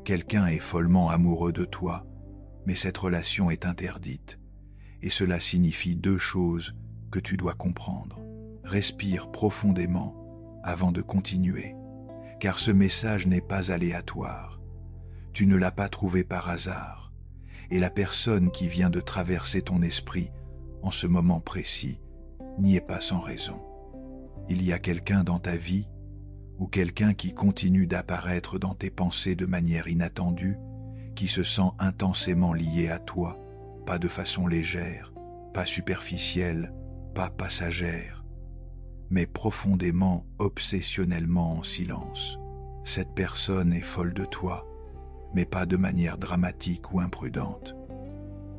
Quelqu'un est follement amoureux de toi, mais cette relation est interdite. Et cela signifie deux choses que tu dois comprendre. Respire profondément avant de continuer, car ce message n'est pas aléatoire. Tu ne l'as pas trouvé par hasard, et la personne qui vient de traverser ton esprit en ce moment précis n'y est pas sans raison. Il y a quelqu'un dans ta vie, ou quelqu'un qui continue d'apparaître dans tes pensées de manière inattendue, qui se sent intensément lié à toi, pas de façon légère, pas superficielle, pas passagère, mais profondément, obsessionnellement en silence. Cette personne est folle de toi, mais pas de manière dramatique ou imprudente.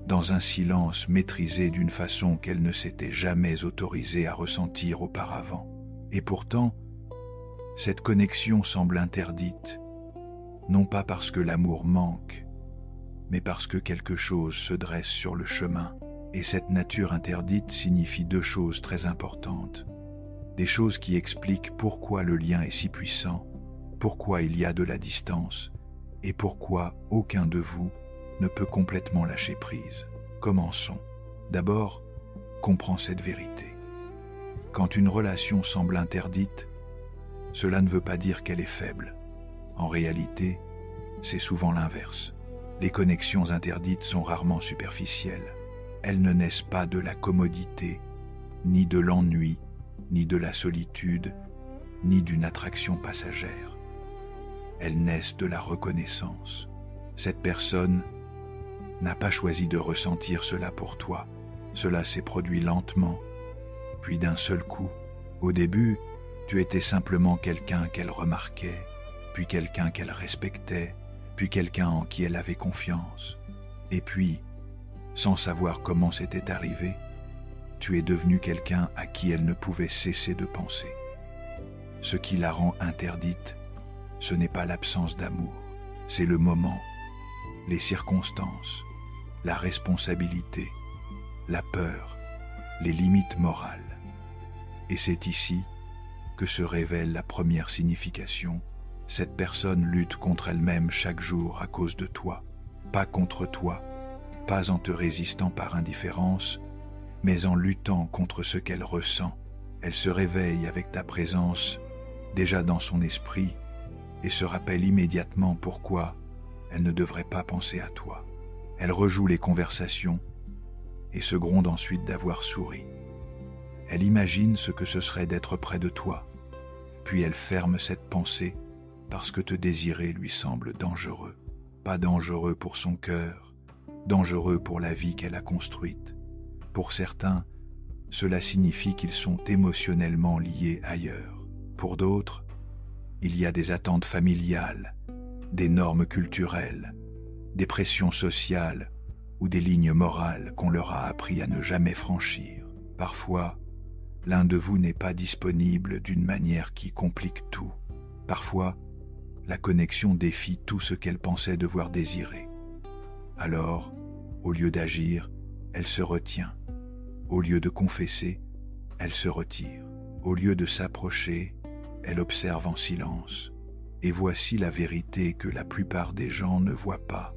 Dans un silence maîtrisé d'une façon qu'elle ne s'était jamais autorisée à ressentir auparavant. Et pourtant, cette connexion semble interdite, non pas parce que l'amour manque, mais parce que quelque chose se dresse sur le chemin. Et cette nature interdite signifie deux choses très importantes. Des choses qui expliquent pourquoi le lien est si puissant, pourquoi il y a de la distance, et pourquoi aucun de vous ne peut complètement lâcher prise. Commençons. D'abord, comprends cette vérité. Quand une relation semble interdite, cela ne veut pas dire qu'elle est faible. En réalité, c'est souvent l'inverse. Les connexions interdites sont rarement superficielles. Elles ne naissent pas de la commodité, ni de l'ennui, ni de la solitude, ni d'une attraction passagère. Elles naissent de la reconnaissance. Cette personne n'a pas choisi de ressentir cela pour toi. Cela s'est produit lentement, puis d'un seul coup. Au début, tu étais simplement quelqu'un qu'elle remarquait, puis quelqu'un qu'elle respectait, puis quelqu'un en qui elle avait confiance. Et puis, sans savoir comment c'était arrivé, tu es devenu quelqu'un à qui elle ne pouvait cesser de penser. Ce qui la rend interdite, ce n'est pas l'absence d'amour, c'est le moment, les circonstances, la responsabilité, la peur, les limites morales. Et c'est ici que se révèle la première signification. Cette personne lutte contre elle-même chaque jour à cause de toi, pas contre toi, pas en te résistant par indifférence, mais en luttant contre ce qu'elle ressent. Elle se réveille avec ta présence déjà dans son esprit et se rappelle immédiatement pourquoi elle ne devrait pas penser à toi. Elle rejoue les conversations et se gronde ensuite d'avoir souri. Elle imagine ce que ce serait d'être près de toi, puis elle ferme cette pensée parce que te désirer lui semble dangereux. Pas dangereux pour son cœur, dangereux pour la vie qu'elle a construite. Pour certains, cela signifie qu'ils sont émotionnellement liés ailleurs. Pour d'autres, il y a des attentes familiales, des normes culturelles, des pressions sociales ou des lignes morales qu'on leur a appris à ne jamais franchir. Parfois, l'un de vous n'est pas disponible d'une manière qui complique tout. Parfois, la connexion défie tout ce qu'elle pensait devoir désirer. Alors, au lieu d'agir, elle se retient. Au lieu de confesser, elle se retire. Au lieu de s'approcher, elle observe en silence. Et voici la vérité que la plupart des gens ne voient pas.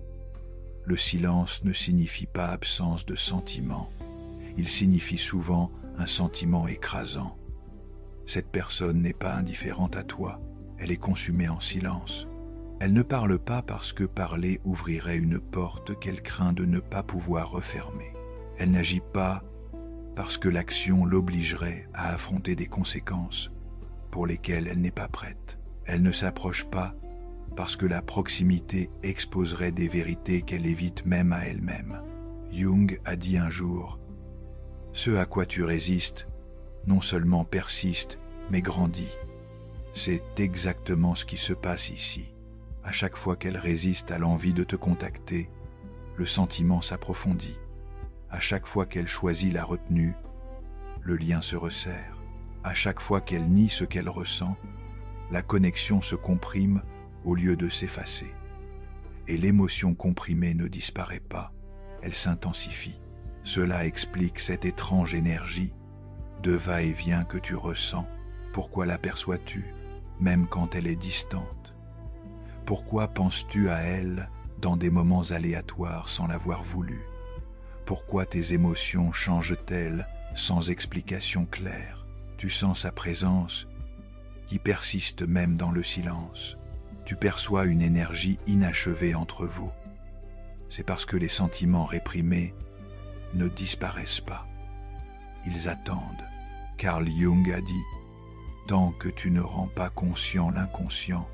Le silence ne signifie pas absence de sentiment. Il signifie souvent un sentiment écrasant. Cette personne n'est pas indifférente à toi. Elle est consumée en silence. Elle ne parle pas parce que parler ouvrirait une porte qu'elle craint de ne pas pouvoir refermer. Elle n'agit pas parce que l'action l'obligerait à affronter des conséquences pour lesquelles elle n'est pas prête. Elle ne s'approche pas parce que la proximité exposerait des vérités qu'elle évite même à elle-même. Jung a dit un jour « Ce à quoi tu résistes, non seulement persiste, mais grandit. » C'est exactement ce qui se passe ici. À chaque fois qu'elle résiste à l'envie de te contacter, le sentiment s'approfondit. À chaque fois qu'elle choisit la retenue, le lien se resserre. À chaque fois qu'elle nie ce qu'elle ressent, la connexion se comprime au lieu de s'effacer. Et l'émotion comprimée ne disparaît pas, elle s'intensifie. Cela explique cette étrange énergie de va-et-vient que tu ressens. Pourquoi l'aperçois-tu, même quand elle est distante? Pourquoi penses-tu à elle dans des moments aléatoires sans l'avoir voulu? Pourquoi tes émotions changent-elles sans explication claire? Tu sens sa présence qui persiste même dans le silence. Tu perçois une énergie inachevée entre vous. C'est parce que les sentiments réprimés ne disparaissent pas. Ils attendent. Carl Jung a dit « Tant que tu ne rends pas conscient l'inconscient,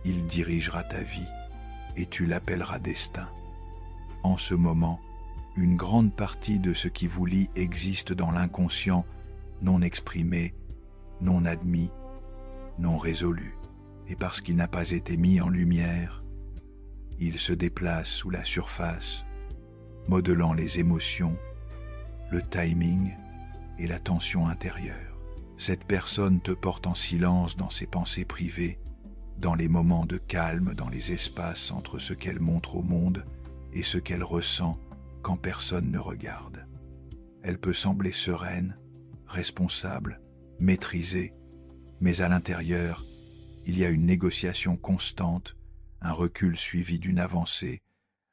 il dirigera ta vie et tu l'appelleras destin. » En ce moment, une grande partie de ce qui vous lie existe dans l'inconscient, non exprimé, non admis, non résolu. Et parce qu'il n'a pas été mis en lumière, il se déplace sous la surface, modelant les émotions, le timing et la tension intérieure. Cette personne te porte en silence dans ses pensées privées, dans les moments de calme, dans les espaces entre ce qu'elle montre au monde et ce qu'elle ressent quand personne ne regarde. Elle peut sembler sereine, responsable, maîtrisée, mais à l'intérieur, il y a une négociation constante, un recul suivi d'une avancée,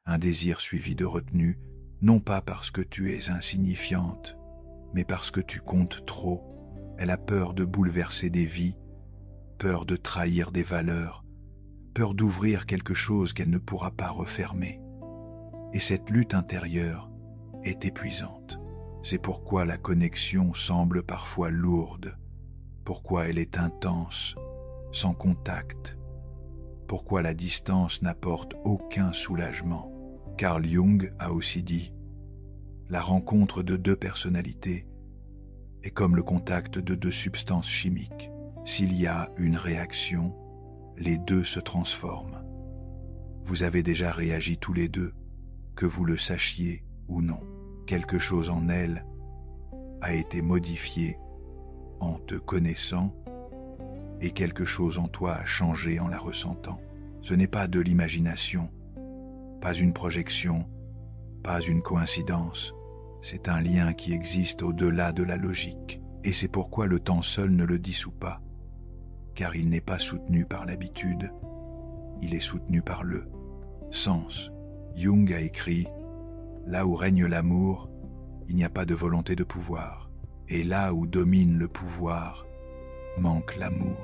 un désir suivi de retenue, non pas parce que tu es insignifiante, mais parce que tu comptes trop. Elle a peur de bouleverser des vies, peur de trahir des valeurs, peur d'ouvrir quelque chose qu'elle ne pourra pas refermer. Et cette lutte intérieure est épuisante. C'est pourquoi la connexion semble parfois lourde, pourquoi elle est intense, sans contact, pourquoi la distance n'apporte aucun soulagement. Carl Jung a aussi dit « La rencontre de deux personnalités est comme le contact de deux substances chimiques. S'il y a une réaction, les deux se transforment. Vous avez déjà réagi tous les deux, que vous le sachiez ou non. Quelque chose en elle a été modifié en te connaissant et quelque chose en toi a changé en la ressentant. Ce n'est pas de l'imagination, pas une projection, pas une coïncidence. C'est un lien qui existe au-delà de la logique. Et c'est pourquoi le temps seul ne le dissout pas, car il n'est pas soutenu par l'habitude, il est soutenu par le sens. Jung a écrit « Là où règne l'amour, il n'y a pas de volonté de pouvoir. Et là où domine le pouvoir, manque l'amour. »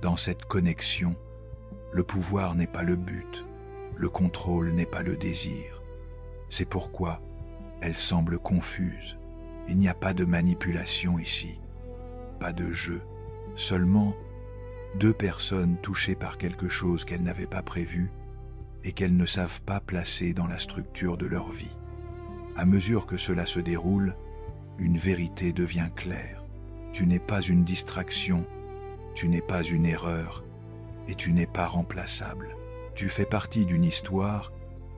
Dans cette connexion, le pouvoir n'est pas le but, le contrôle n'est pas le désir. C'est pourquoi elle semble confuse. Il n'y a pas de manipulation ici, pas de jeu, seulement deux personnes touchées par quelque chose qu'elles n'avaient pas prévu et qu'elles ne savent pas placer dans la structure de leur vie. À mesure que cela se déroule, une vérité devient claire. Tu n'es pas une distraction, tu n'es pas une erreur et tu n'es pas remplaçable. Tu fais partie d'une histoire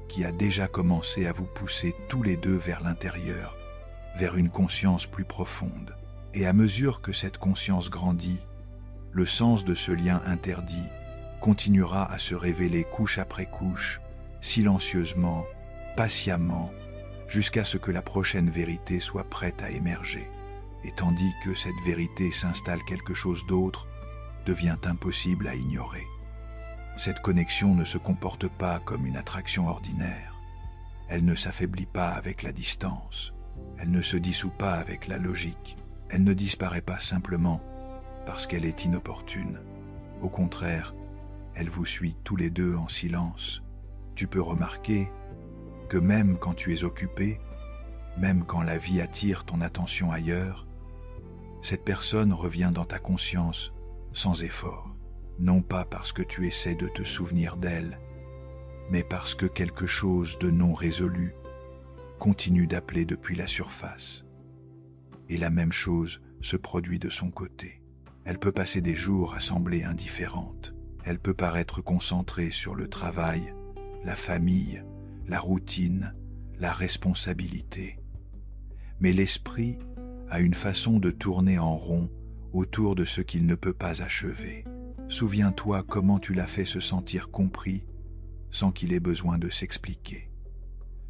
qui a déjà commencé à vous pousser tous les deux vers l'intérieur, vers une conscience plus profonde. Et à mesure que cette conscience grandit, le sens de ce lien interdit continuera à se révéler couche après couche, silencieusement, patiemment, jusqu'à ce que la prochaine vérité soit prête à émerger. Et tandis que cette vérité s'installe quelque chose d'autre, devient impossible à ignorer. Cette connexion ne se comporte pas comme une attraction ordinaire. Elle ne s'affaiblit pas avec la distance. Elle ne se dissout pas avec la logique. Elle ne disparaît pas simplement parce qu'elle est inopportune. Au contraire, elle vous suit tous les deux en silence. Tu peux remarquer que même quand tu es occupé, même quand la vie attire ton attention ailleurs, cette personne revient dans ta conscience sans effort. Non pas parce que tu essaies de te souvenir d'elle, mais parce que quelque chose de non résolu continue d'appeler depuis la surface. Et la même chose se produit de son côté. Elle peut passer des jours à sembler indifférente. Elle peut paraître concentrée sur le travail, la famille, la routine, la responsabilité. Mais l'esprit a une façon de tourner en rond autour de ce qu'il ne peut pas achever. Souviens-toi comment tu l'as fait se sentir compris sans qu'il ait besoin de s'expliquer.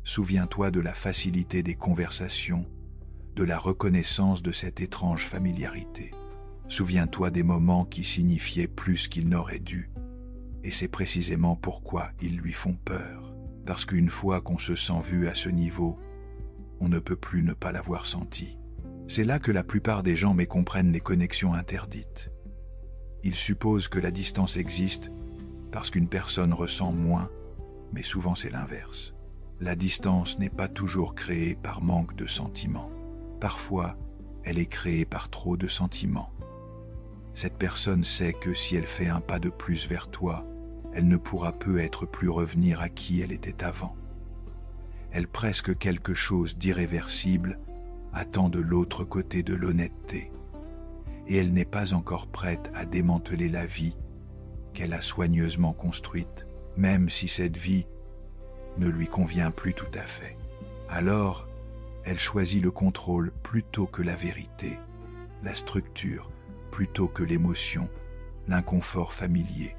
Souviens-toi de la facilité des conversations, de la reconnaissance de cette étrange familiarité. Souviens-toi des moments qui signifiaient plus qu'ils n'auraient dû, Et c'est précisément pourquoi ils lui font peur. Parce qu'une fois qu'on se sent vu à ce niveau, on ne peut plus ne pas l'avoir senti. C'est là que la plupart des gens mécomprennent les connexions interdites. Ils supposent que la distance existe parce qu'une personne ressent moins, mais souvent c'est l'inverse. La distance n'est pas toujours créée par manque de sentiments. Parfois, elle est créée par trop de sentiments. Cette personne sait que si elle fait un pas de plus vers toi, elle ne pourra peut-être plus revenir à qui elle était avant. Elle presque quelque chose d'irréversible attend de l'autre côté de l'honnêteté. Et elle n'est pas encore prête à démanteler la vie qu'elle a soigneusement construite, même si cette vie ne lui convient plus tout à fait. Alors, elle choisit le contrôle plutôt que la vérité, la structure plutôt que l'émotion, l'inconfort familier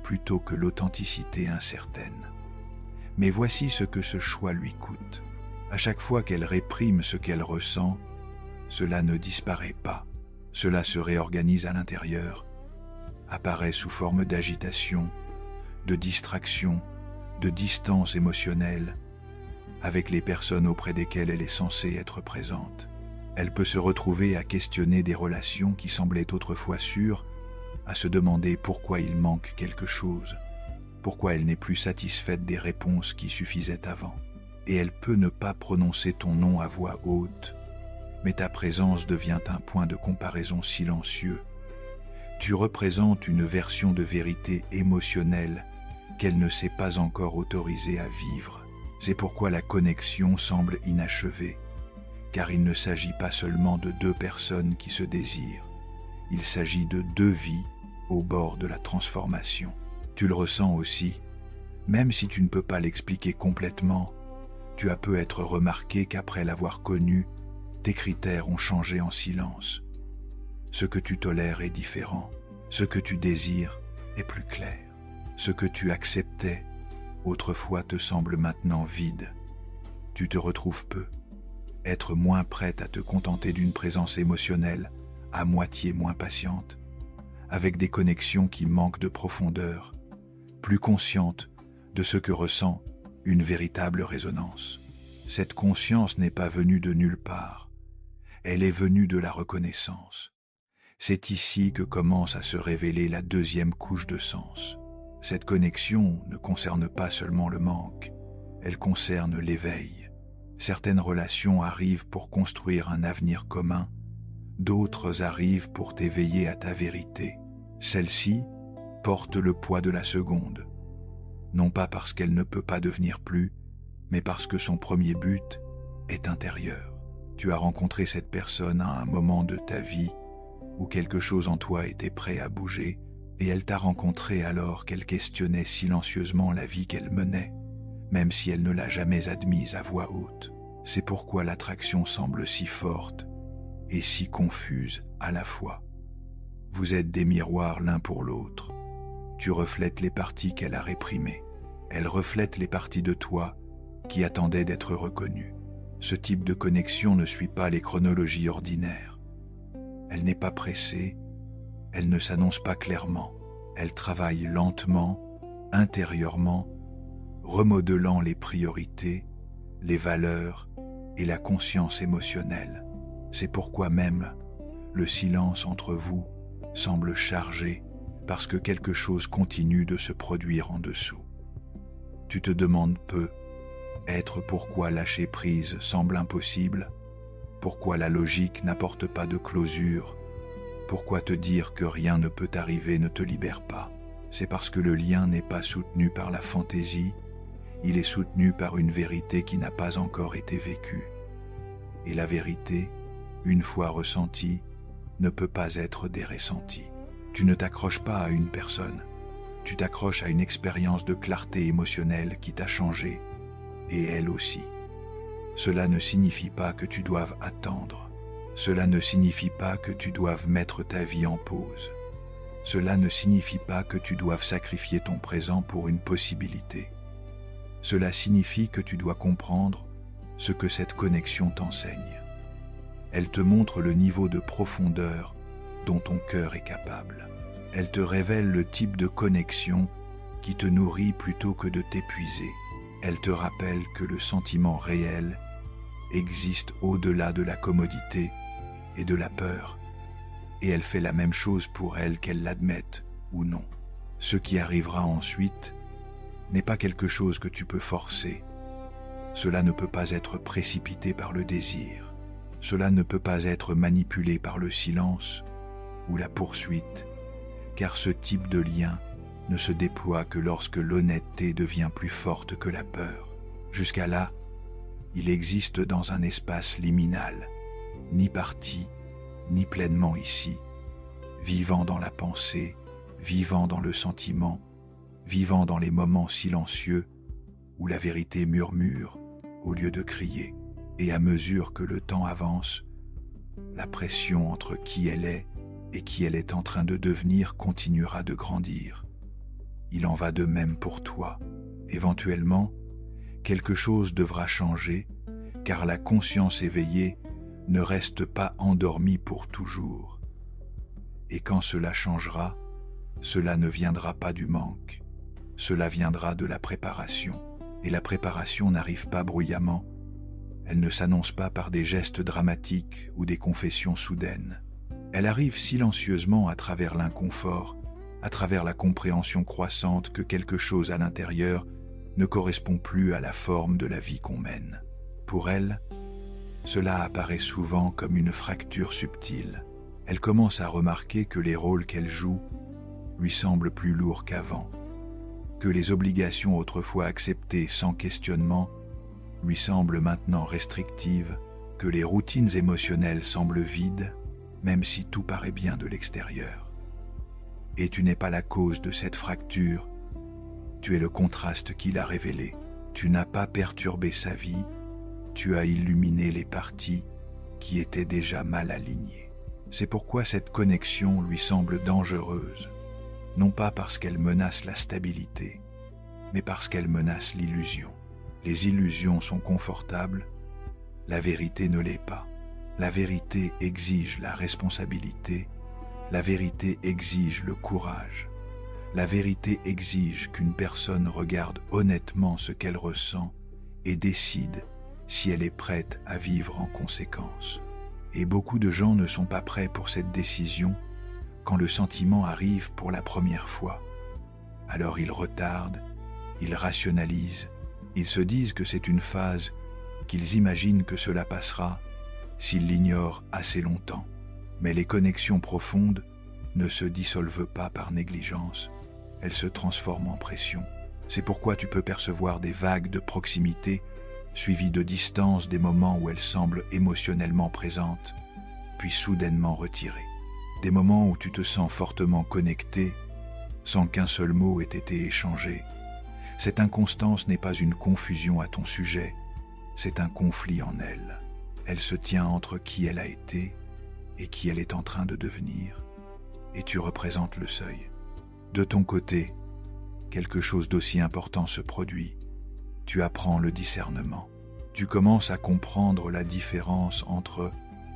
plutôt que l'authenticité incertaine. Mais voici ce que ce choix lui coûte. À chaque fois qu'elle réprime ce qu'elle ressent, cela ne disparaît pas, cela se réorganise à l'intérieur, apparaît sous forme d'agitation, de distraction, de distance émotionnelle avec les personnes auprès desquelles elle est censée être présente. Elle peut se retrouver à questionner des relations qui semblaient autrefois sûres, à se demander pourquoi il manque quelque chose, pourquoi elle n'est plus satisfaite des réponses qui suffisaient avant. Et elle peut ne pas prononcer ton nom à voix haute, mais ta présence devient un point de comparaison silencieux. Tu représentes une version de vérité émotionnelle qu'elle ne s'est pas encore autorisée à vivre. C'est pourquoi la connexion semble inachevée, car il ne s'agit pas seulement de deux personnes qui se désirent, il s'agit de deux vies au bord de la transformation. Tu le ressens aussi, même si tu ne peux pas l'expliquer complètement. Tu as peut-être remarqué qu'après l'avoir connu, tes critères ont changé en silence. Ce que tu tolères est différent, ce que tu désires est plus clair. Ce que tu acceptais autrefois te semble maintenant vide. Tu te retrouves peu, être moins prête à te contenter d'une présence émotionnelle, à moitié moins patiente, avec des connexions qui manquent de profondeur, plus consciente de ce que ressent une véritable résonance. Cette conscience n'est pas venue de nulle part, elle est venue de la reconnaissance. C'est ici que commence à se révéler la deuxième couche de sens. Cette connexion ne concerne pas seulement le manque, elle concerne l'éveil. Certaines relations arrivent pour construire un avenir commun, d'autres arrivent pour t'éveiller à ta vérité. Celle-ci porte le poids de la seconde, non pas parce qu'elle ne peut pas devenir plus, mais parce que son premier but est intérieur. Tu as rencontré cette personne à un moment de ta vie où quelque chose en toi était prêt à bouger, et elle t'a rencontré alors qu'elle questionnait silencieusement la vie qu'elle menait, même si elle ne l'a jamais admise à voix haute. C'est pourquoi l'attraction semble si forte et si confuse à la fois. Vous êtes des miroirs l'un pour l'autre. Tu reflètes les parties qu'elle a réprimées. Elle reflète les parties de toi qui attendaient d'être reconnues. Ce type de connexion ne suit pas les chronologies ordinaires. Elle n'est pas pressée, elle ne s'annonce pas clairement. Elle travaille lentement, intérieurement, remodelant les priorités, les valeurs et la conscience émotionnelle. C'est pourquoi même le silence entre vous semble chargé parce que quelque chose continue de se produire en dessous. Tu te demandes peut-être pourquoi lâcher prise semble impossible, pourquoi la logique n'apporte pas de closure, pourquoi te dire que rien ne peut arriver ne te libère pas. C'est parce que le lien n'est pas soutenu par la fantaisie, il est soutenu par une vérité qui n'a pas encore été vécue. Et la vérité, une fois ressentie, ne peut pas être déressentie. Tu ne t'accroches pas à une personne, tu t'accroches à une expérience de clarté émotionnelle qui t'a changé, et elle aussi. Cela ne signifie pas que tu doives attendre. Cela ne signifie pas que tu doives mettre ta vie en pause. Cela ne signifie pas que tu doives sacrifier ton présent pour une possibilité. Cela signifie que tu dois comprendre ce que cette connexion t'enseigne. Elle te montre le niveau de profondeur dont ton cœur est capable. Elle te révèle le type de connexion qui te nourrit plutôt que de t'épuiser. Elle te rappelle que le sentiment réel existe au-delà de la commodité et de la peur, et elle fait la même chose pour elle qu'elle l'admette ou non. Ce qui arrivera ensuite n'est pas quelque chose que tu peux forcer. Cela ne peut pas être précipité par le désir. Cela ne peut pas être manipulé par le silence ou la poursuite, car ce type de lien ne se déploie que lorsque l'honnêteté devient plus forte que la peur. Jusqu'à là, il existe dans un espace liminal, ni parti, ni pleinement ici, vivant dans la pensée, vivant dans le sentiment, vivant dans les moments silencieux où la vérité murmure au lieu de crier. Et à mesure que le temps avance, la pression entre qui elle est et qui elle est en train de devenir continuera de grandir. Il en va de même pour toi. Éventuellement, quelque chose devra changer, car la conscience éveillée ne reste pas endormie pour toujours. Et quand cela changera, cela ne viendra pas du manque. Cela viendra de la préparation. Et la préparation n'arrive pas bruyamment. Elle ne s'annonce pas par des gestes dramatiques ou des confessions soudaines. Elle arrive silencieusement à travers l'inconfort, à travers la compréhension croissante que quelque chose à l'intérieur ne correspond plus à la forme de la vie qu'on mène. Pour elle, cela apparaît souvent comme une fracture subtile. Elle commence à remarquer que les rôles qu'elle joue lui semblent plus lourds qu'avant, que les obligations autrefois acceptées sans questionnement lui semblent maintenant restrictives, que les routines émotionnelles semblent vides, même si tout paraît bien de l'extérieur. Et tu n'es pas la cause de cette fracture, tu es le contraste qui l'a révélé. Tu n'as pas perturbé sa vie, tu as illuminé les parties qui étaient déjà mal alignées. C'est pourquoi cette connexion lui semble dangereuse, non pas parce qu'elle menace la stabilité, mais parce qu'elle menace l'illusion. Les illusions sont confortables, la vérité ne l'est pas. La vérité exige la responsabilité, la vérité exige le courage. La vérité exige qu'une personne regarde honnêtement ce qu'elle ressent et décide si elle est prête à vivre en conséquence. Et beaucoup de gens ne sont pas prêts pour cette décision quand le sentiment arrive pour la première fois. Alors ils retardent, ils rationalisent, ils se disent que c'est une phase, qu'ils imaginent que cela passera s'ils l'ignorent assez longtemps. Mais les connexions profondes ne se dissolvent pas par négligence, elles se transforment en pression. C'est pourquoi tu peux percevoir des vagues de proximité, suivies de distance, des moments où elles semblent émotionnellement présentes, puis soudainement retirées. Des moments où tu te sens fortement connecté, sans qu'un seul mot ait été échangé. Cette inconstance n'est pas une confusion à ton sujet, c'est un conflit en elle. Elle se tient entre qui elle a été et qui elle est en train de devenir, et tu représentes le seuil. De ton côté, quelque chose d'aussi important se produit. Tu apprends le discernement. Tu commences à comprendre la différence entre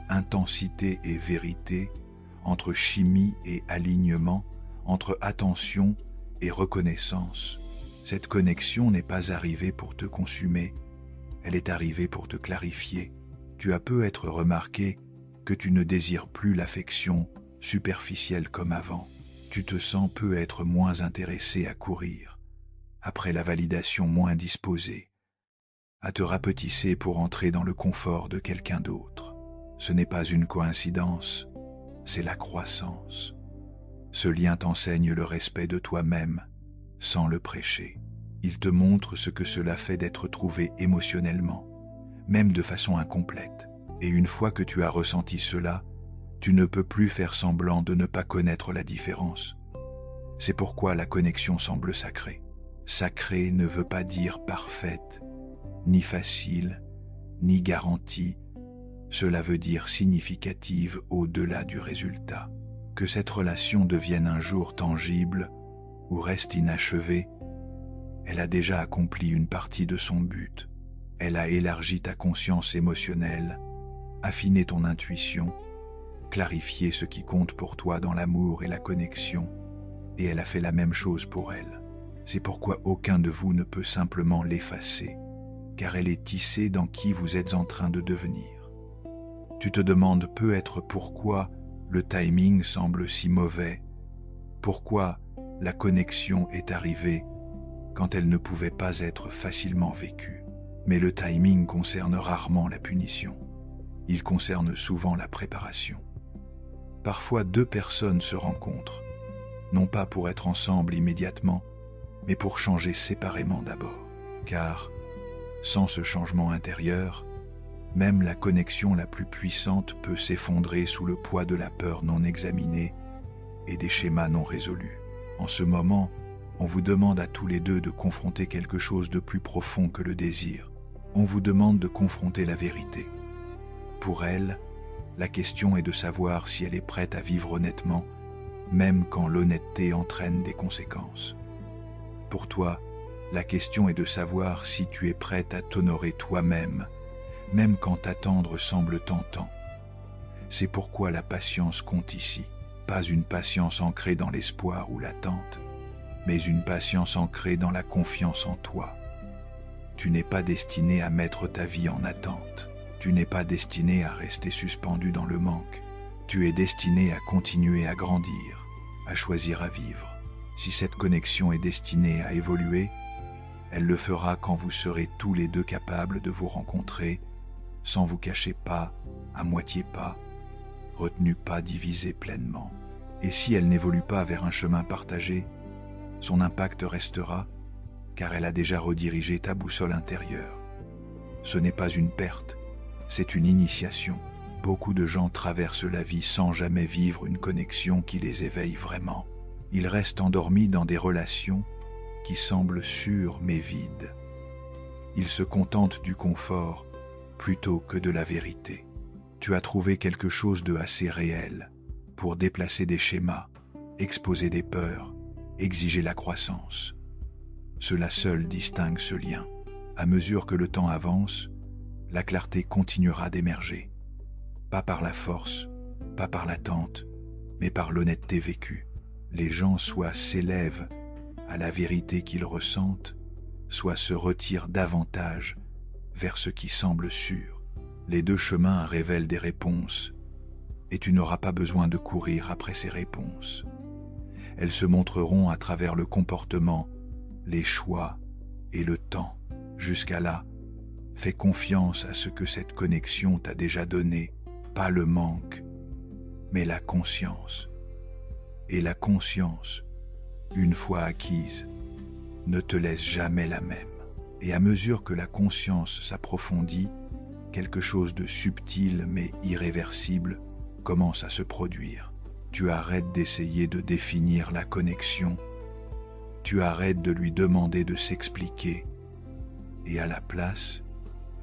intensité et vérité, entre chimie et alignement, entre attention et reconnaissance. Cette connexion n'est pas arrivée pour te consumer, elle est arrivée pour te clarifier. Tu as peut-être remarqué que tu ne désires plus l'affection superficielle comme avant. Tu te sens peut-être moins intéressé à courir, après la validation moins disposé, à te rapetisser pour entrer dans le confort de quelqu'un d'autre. Ce n'est pas une coïncidence, c'est la croissance. Ce lien t'enseigne le respect de toi-même, sans le prêcher. Il te montre ce que cela fait d'être trouvé émotionnellement, même de façon incomplète. Et une fois que tu as ressenti cela, tu ne peux plus faire semblant de ne pas connaître la différence. C'est pourquoi la connexion semble sacrée. Sacrée ne veut pas dire parfaite, ni facile, ni garantie. Cela veut dire significative au-delà du résultat. Que cette relation devienne un jour tangible ou reste inachevée, elle a déjà accompli une partie de son but. Elle a élargi ta conscience émotionnelle, affiné ton intuition, clarifié ce qui compte pour toi dans l'amour et la connexion, et elle a fait la même chose pour elle. C'est pourquoi aucun de vous ne peut simplement l'effacer, car elle est tissée dans qui vous êtes en train de devenir. Tu te demandes peut-être pourquoi le timing semble si mauvais, pourquoi la connexion est arrivée quand elle ne pouvait pas être facilement vécue. Mais le timing concerne rarement la punition. Il concerne souvent la préparation. Parfois, deux personnes se rencontrent, non pas pour être ensemble immédiatement, mais pour changer séparément d'abord. Car, sans ce changement intérieur, même la connexion la plus puissante peut s'effondrer sous le poids de la peur non examinée et des schémas non résolus. En ce moment, on vous demande à tous les deux de confronter quelque chose de plus profond que le désir. On vous demande de confronter la vérité. Pour elle, la question est de savoir si elle est prête à vivre honnêtement, même quand l'honnêteté entraîne des conséquences. Pour toi, la question est de savoir si tu es prête à t'honorer toi-même, même quand t'attendre semble tentant. C'est pourquoi la patience compte ici. Pas une patience ancrée dans l'espoir ou l'attente, mais une patience ancrée dans la confiance en toi. Tu n'es pas destiné à mettre ta vie en attente. Tu n'es pas destiné à rester suspendu dans le manque. Tu es destiné à continuer à grandir, à choisir à vivre. Si cette connexion est destinée à évoluer, elle le fera quand vous serez tous les deux capables de vous rencontrer, sans vous cacher pas, à moitié pas, retenu pas divisé pleinement. Et si elle n'évolue pas vers un chemin partagé, son impact restera, car elle a déjà redirigé ta boussole intérieure. Ce n'est pas une perte, c'est une initiation. Beaucoup de gens traversent la vie sans jamais vivre une connexion qui les éveille vraiment. Ils restent endormis dans des relations qui semblent sûres mais vides. Ils se contentent du confort plutôt que de la vérité. Tu as trouvé quelque chose de assez réel pour déplacer des schémas, exposer des peurs, exiger la croissance. Cela seul distingue ce lien. À mesure que le temps avance, la clarté continuera d'émerger. Pas par la force, pas par l'attente, mais par l'honnêteté vécue. Les gens soit s'élèvent à la vérité qu'ils ressentent, soit se retirent davantage vers ce qui semble sûr. Les deux chemins révèlent des réponses, et tu n'auras pas besoin de courir après ces réponses. Elles se montreront à travers le comportement, les choix et le temps. Jusqu'à là, fais confiance à ce que cette connexion t'a déjà donné, pas le manque, mais la conscience. Et la conscience, une fois acquise, ne te laisse jamais la même. Et à mesure que la conscience s'approfondit, quelque chose de subtil mais irréversible commence à se produire. Tu arrêtes d'essayer de définir la connexion, tu arrêtes de lui demander de s'expliquer, et à la place,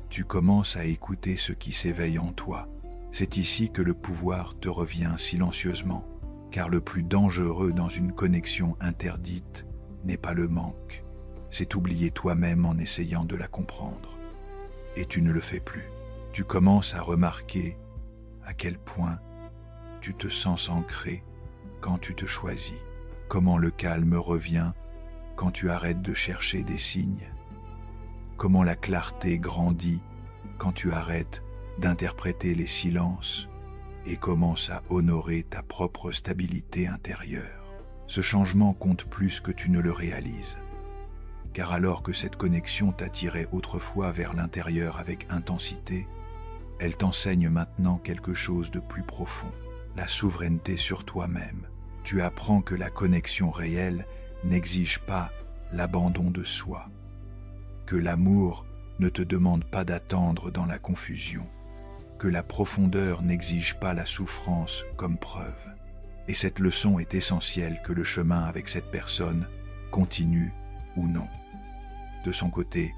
tu commences à écouter ce qui s'éveille en toi. C'est ici que le pouvoir te revient silencieusement, car le plus dangereux dans une connexion interdite n'est pas le manque, c'est oublier toi-même en essayant de la comprendre. Et tu ne le fais plus. Tu commences à remarquer à quel point tu te sens ancré quand tu te choisis, comment le calme revient quand tu arrêtes de chercher des signes, comment la clarté grandit quand tu arrêtes d'interpréter les silences et commences à honorer ta propre stabilité intérieure. Ce changement compte plus que tu ne le réalises, car alors que cette connexion t'attirait autrefois vers l'intérieur avec intensité, elle t'enseigne maintenant quelque chose de plus profond, la souveraineté sur toi-même. Tu apprends que la connexion réelle n'exige pas l'abandon de soi, que l'amour ne te demande pas d'attendre dans la confusion, que la profondeur n'exige pas la souffrance comme preuve. Et cette leçon est essentielle que le chemin avec cette personne continue ou non. De son côté,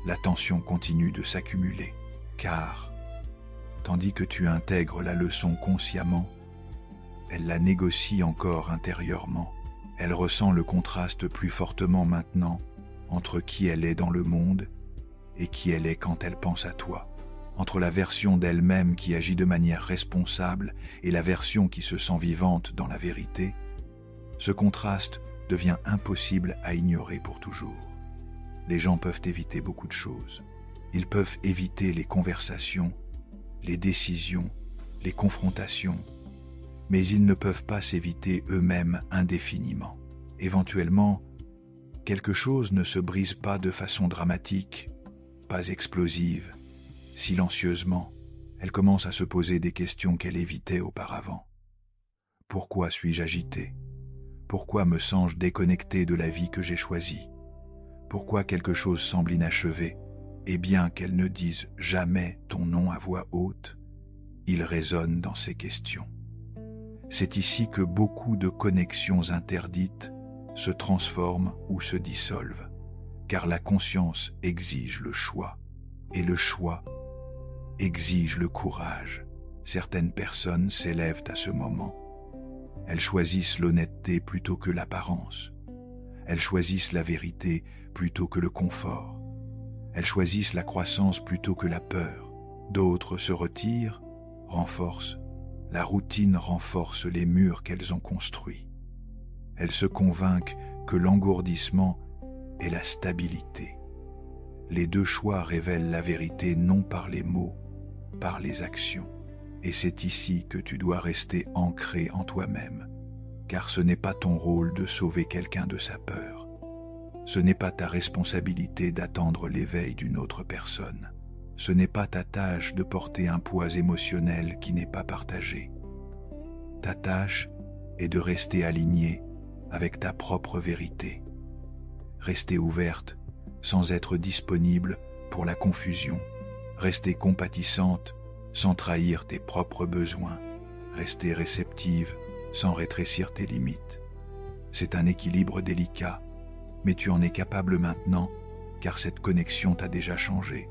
la tension continue de s'accumuler, car, tandis que tu intègres la leçon consciemment, elle la négocie encore intérieurement. Elle ressent le contraste plus fortement maintenant entre qui elle est dans le monde et qui elle est quand elle pense à toi, entre la version d'elle-même qui agit de manière responsable et la version qui se sent vivante dans la vérité. Ce contraste devient impossible à ignorer pour toujours. Les gens peuvent éviter beaucoup de choses. Ils peuvent éviter les conversations, les décisions, les confrontations, mais ils ne peuvent pas s'éviter eux-mêmes indéfiniment. Éventuellement, quelque chose ne se brise pas de façon dramatique, pas explosive. Silencieusement, elle commence à se poser des questions qu'elle évitait auparavant. Pourquoi suis-je agité? Pourquoi me sens-je déconnecté de la vie que j'ai choisie? Pourquoi quelque chose semble inachevé? Et bien qu'elle ne dise jamais ton nom à voix haute, il résonne dans ces questions. C'est ici que beaucoup de connexions interdites se transforment ou se dissolvent, car la conscience exige le choix, et le choix exige le courage. Certaines personnes s'élèvent à ce moment. Elles choisissent l'honnêteté plutôt que l'apparence. Elles choisissent la vérité plutôt que le confort. Elles choisissent la croissance plutôt que la peur. D'autres se retirent, renforcent. La routine renforce les murs qu'elles ont construits. Elles se convainquent que l'engourdissement est la stabilité. Les deux choix révèlent la vérité non par les mots, par les actions. Et c'est ici que tu dois rester ancré en toi-même, car ce n'est pas ton rôle de sauver quelqu'un de sa peur. Ce n'est pas ta responsabilité d'attendre l'éveil d'une autre personne. Ce n'est pas ta tâche de porter un poids émotionnel qui n'est pas partagé. Ta tâche est de rester alignée avec ta propre vérité. Rester ouverte sans être disponible pour la confusion. Rester compatissante sans trahir tes propres besoins. Rester réceptive sans rétrécir tes limites. C'est un équilibre délicat, mais tu en es capable maintenant, car cette connexion t'a déjà changé.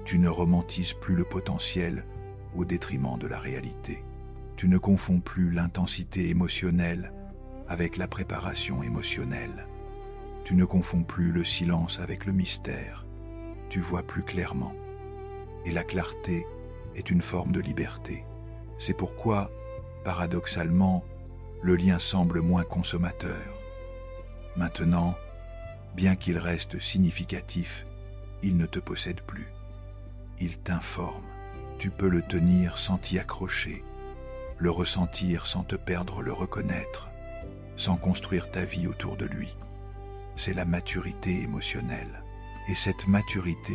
Tu ne romantises plus le potentiel au détriment de la réalité. Tu ne confonds plus l'intensité émotionnelle avec la préparation émotionnelle. Tu ne confonds plus le silence avec le mystère. Tu vois plus clairement. Et la clarté est une forme de liberté. C'est pourquoi, paradoxalement, le lien semble moins consommateur. Maintenant, bien qu'il reste significatif, il ne te possède plus. Il t'informe. Tu peux le tenir sans t'y accrocher, le ressentir sans te perdre, le reconnaître, sans construire ta vie autour de lui. C'est la maturité émotionnelle. Et cette maturité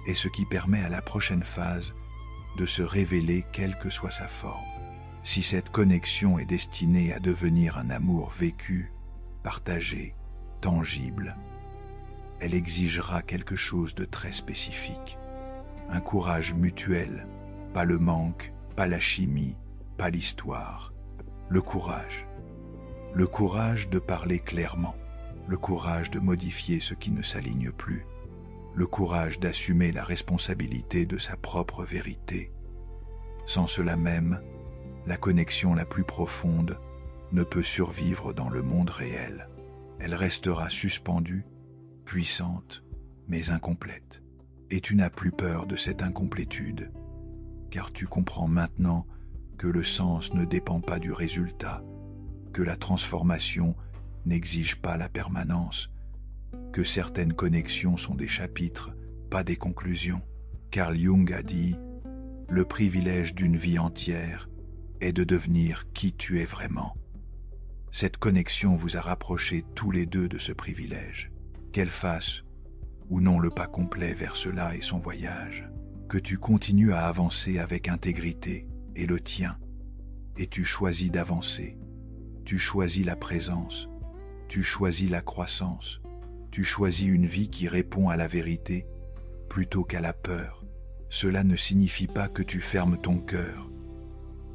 est ce qui permet à la prochaine phase de se révéler quelle que soit sa forme. Si cette connexion est destinée à devenir un amour vécu, partagé, tangible, elle exigera quelque chose de très spécifique. Un courage mutuel, pas le manque, pas la chimie, pas l'histoire. Le courage. Le courage de parler clairement. Le courage de modifier ce qui ne s'aligne plus. Le courage d'assumer la responsabilité de sa propre vérité. Sans cela même, la connexion la plus profonde ne peut survivre dans le monde réel. Elle restera suspendue, puissante, mais incomplète. Et tu n'as plus peur de cette incomplétude, car tu comprends maintenant que le sens ne dépend pas du résultat, que la transformation n'exige pas la permanence, que certaines connexions sont des chapitres, pas des conclusions. Carl Jung a dit « Le privilège d'une vie entière est de devenir qui tu es vraiment ». Cette connexion vous a rapprochés tous les deux de ce privilège. Qu'elle fasse ou non le pas complet vers cela et son voyage, que tu continues à avancer avec intégrité et le tien, et tu choisis d'avancer, tu choisis la présence, tu choisis la croissance, tu choisis une vie qui répond à la vérité plutôt qu'à la peur. Cela ne signifie pas que tu fermes ton cœur,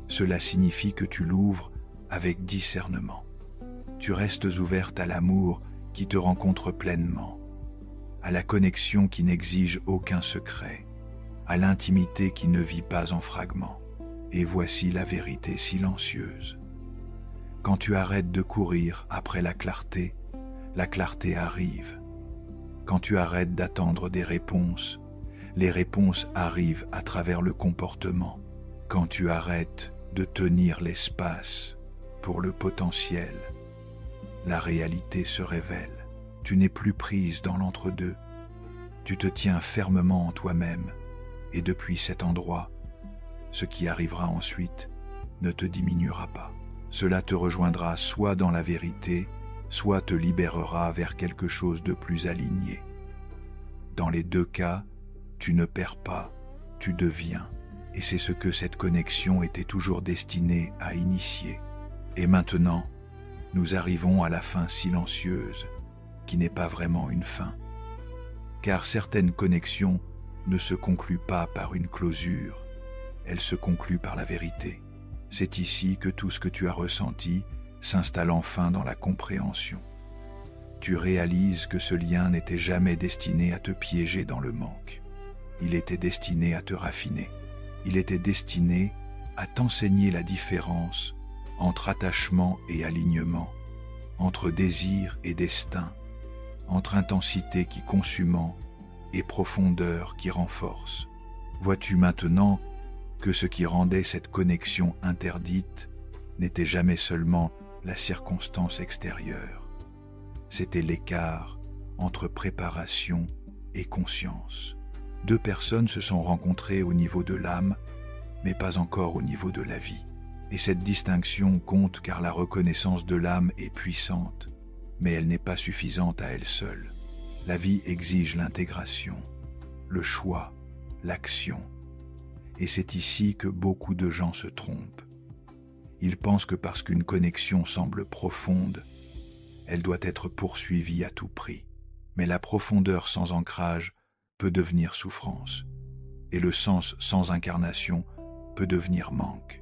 cela signifie que tu l'ouvres avec discernement. Tu restes ouverte à l'amour qui te rencontre pleinement, à la connexion qui n'exige aucun secret, à l'intimité qui ne vit pas en fragments. Et voici la vérité silencieuse. Quand tu arrêtes de courir après la clarté arrive. Quand tu arrêtes d'attendre des réponses, les réponses arrivent à travers le comportement. Quand tu arrêtes de tenir l'espace pour le potentiel, la réalité se révèle. Tu n'es plus prise dans l'entre-deux. Tu te tiens fermement en toi-même, et depuis cet endroit, ce qui arrivera ensuite ne te diminuera pas. Cela te rejoindra soit dans la vérité, soit te libérera vers quelque chose de plus aligné. Dans les deux cas, tu ne perds pas, tu deviens. Et c'est ce que cette connexion était toujours destinée à initier. Et maintenant, nous arrivons à la fin silencieuse, qui n'est pas vraiment une fin. Car certaines connexions ne se concluent pas par une closure, elles se concluent par la vérité. C'est ici que tout ce que tu as ressenti s'installe enfin dans la compréhension. Tu réalises que ce lien n'était jamais destiné à te piéger dans le manque. Il était destiné à te raffiner. Il était destiné à t'enseigner la différence entre attachement et alignement, entre désir et destin, entre intensité qui consumant et profondeur qui renforce. Vois-tu maintenant que ce qui rendait cette connexion interdite n'était jamais seulement la circonstance extérieure, c'était l'écart entre préparation et conscience. Deux personnes se sont rencontrées au niveau de l'âme, mais pas encore au niveau de la vie. Et cette distinction compte car la reconnaissance de l'âme est puissante, mais elle n'est pas suffisante à elle seule. La vie exige l'intégration, le choix, l'action. Et c'est ici que beaucoup de gens se trompent. Ils pensent que parce qu'une connexion semble profonde, elle doit être poursuivie à tout prix. Mais la profondeur sans ancrage peut devenir souffrance, et le sens sans incarnation peut devenir manque.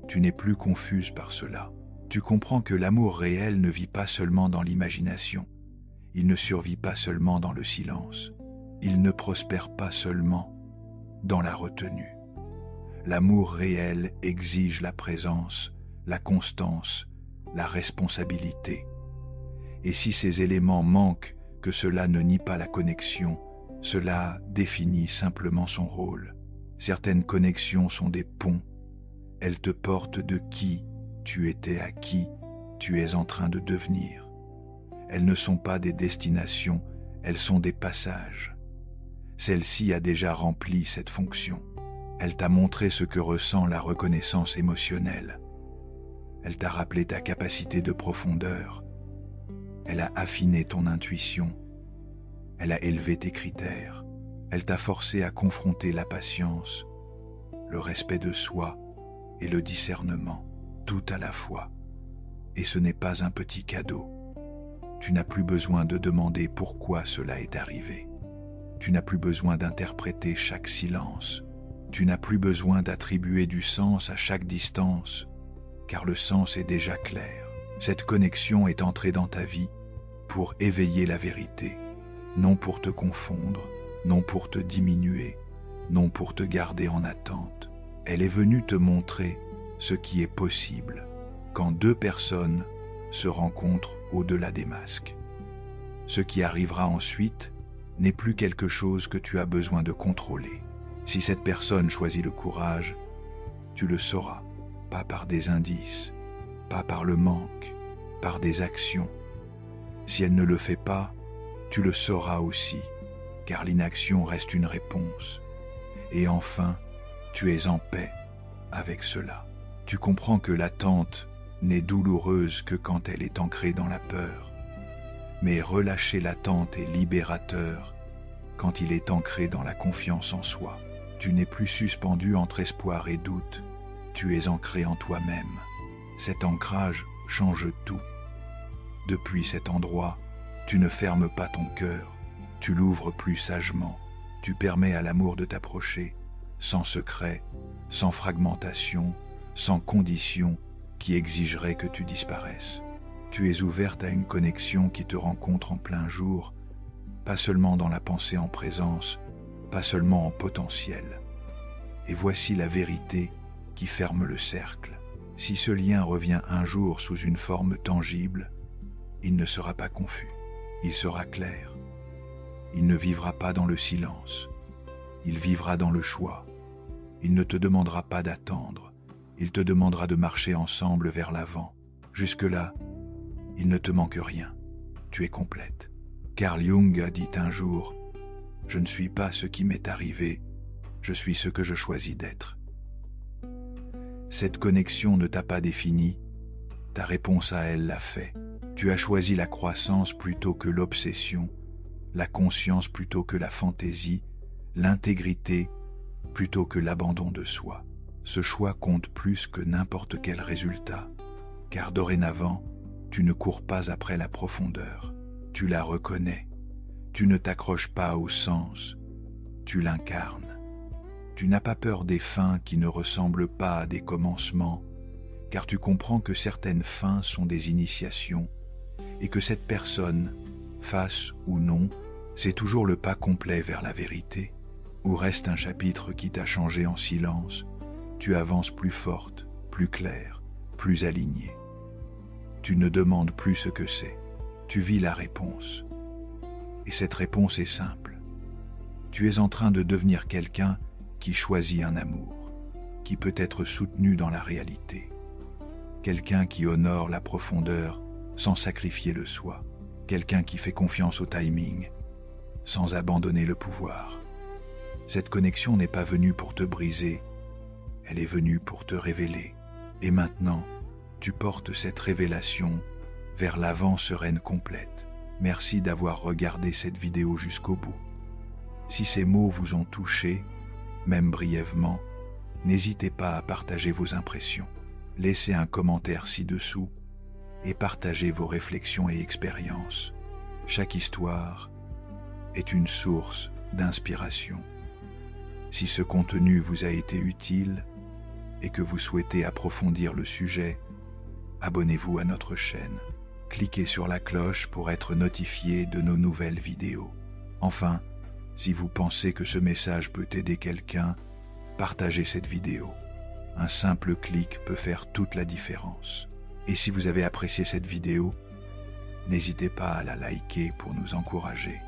Tu n'es plus confuse par cela. Tu comprends que l'amour réel ne vit pas seulement dans l'imagination, il ne survit pas seulement dans le silence, il ne prospère pas seulement dans la retenue. L'amour réel exige la présence, la constance, la responsabilité. Et si ces éléments manquent, que cela ne nie pas la connexion, cela définit simplement son rôle. Certaines connexions sont des ponts. Elles te portent de qui tu étais à qui tu es en train de devenir. Elles ne sont pas des destinations, elles sont des passages. Celle-ci a déjà rempli cette fonction. Elle t'a montré ce que ressent la reconnaissance émotionnelle. Elle t'a rappelé ta capacité de profondeur. Elle a affiné ton intuition. Elle a élevé tes critères. Elle t'a forcé à confronter la patience, le respect de soi et le discernement, tout à la fois. Et ce n'est pas un petit cadeau. Tu n'as plus besoin de demander pourquoi cela est arrivé. Tu n'as plus besoin d'interpréter chaque silence. Tu n'as plus besoin d'attribuer du sens à chaque distance, car le sens est déjà clair. Cette connexion est entrée dans ta vie pour éveiller la vérité, non pour te confondre, non pour te diminuer, non pour te garder en attente. Elle est venue te montrer ce qui est possible quand deux personnes se rencontrent au-delà des masques. Ce qui arrivera ensuite n'est plus quelque chose que tu as besoin de contrôler. Si cette personne choisit le courage, tu le sauras, pas par des indices, pas par le manque, par des actions. Si elle ne le fait pas, tu le sauras aussi, car l'inaction reste une réponse. Et enfin, tu es en paix avec cela. Tu comprends que l'attente n'est douloureuse que quand elle est ancrée dans la peur. Mais relâcher l'attente est libérateur quand il est ancré dans la confiance en soi. Tu n'es plus suspendu entre espoir et doute, tu es ancré en toi-même. Cet ancrage change tout. Depuis cet endroit, tu ne fermes pas ton cœur, tu l'ouvres plus sagement, tu permets à l'amour de t'approcher, sans secret, sans fragmentation, sans condition qui exigerait que tu disparaisses. Tu es ouverte à une connexion qui te rencontre en plein jour, pas seulement dans la pensée en présence, pas seulement en potentiel. Et voici la vérité qui ferme le cercle. Si ce lien revient un jour sous une forme tangible, il ne sera pas confus, il sera clair. Il ne vivra pas dans le silence, il vivra dans le choix. Il ne te demandera pas d'attendre, il te demandera de marcher ensemble vers l'avant. Jusque-là, Il ne te manque rien. Tu es complète. Carl Jung a dit un jour « Je ne suis pas ce qui m'est arrivé, je suis ce que je choisis d'être. » Cette connexion ne t'a pas défini, ta réponse à elle l'a fait. Tu as choisi la croissance plutôt que l'obsession, la conscience plutôt que la fantaisie, l'intégrité plutôt que l'abandon de soi. Ce choix compte plus que n'importe quel résultat, car dorénavant, tu ne cours pas après la profondeur, tu la reconnais, tu ne t'accroches pas au sens, tu l'incarnes. Tu n'as pas peur des fins qui ne ressemblent pas à des commencements, car tu comprends que certaines fins sont des initiations, et que cette personne, face ou non, c'est toujours le pas complet vers la vérité, où reste un chapitre qui t'a changé en silence. Tu avances plus forte, plus claire, plus alignée. Tu ne demandes plus ce que c'est, tu vis la réponse. Et cette réponse est simple. Tu es en train de devenir quelqu'un qui choisit un amour, qui peut être soutenu dans la réalité. Quelqu'un qui honore la profondeur sans sacrifier le soi. Quelqu'un qui fait confiance au timing, sans abandonner le pouvoir. Cette connexion n'est pas venue pour te briser, elle est venue pour te révéler. Et maintenant, tu portes cette révélation vers l'avant sereine complète. Merci d'avoir regardé cette vidéo jusqu'au bout. Si ces mots vous ont touché, même brièvement, n'hésitez pas à partager vos impressions. Laissez un commentaire ci-dessous et partagez vos réflexions et expériences. Chaque histoire est une source d'inspiration. Si ce contenu vous a été utile et que vous souhaitez approfondir le sujet, abonnez-vous à notre chaîne. Cliquez sur la cloche pour être notifié de nos nouvelles vidéos. Enfin, si vous pensez que ce message peut aider quelqu'un, partagez cette vidéo. Un simple clic peut faire toute la différence. Et si vous avez apprécié cette vidéo, n'hésitez pas à la liker pour nous encourager.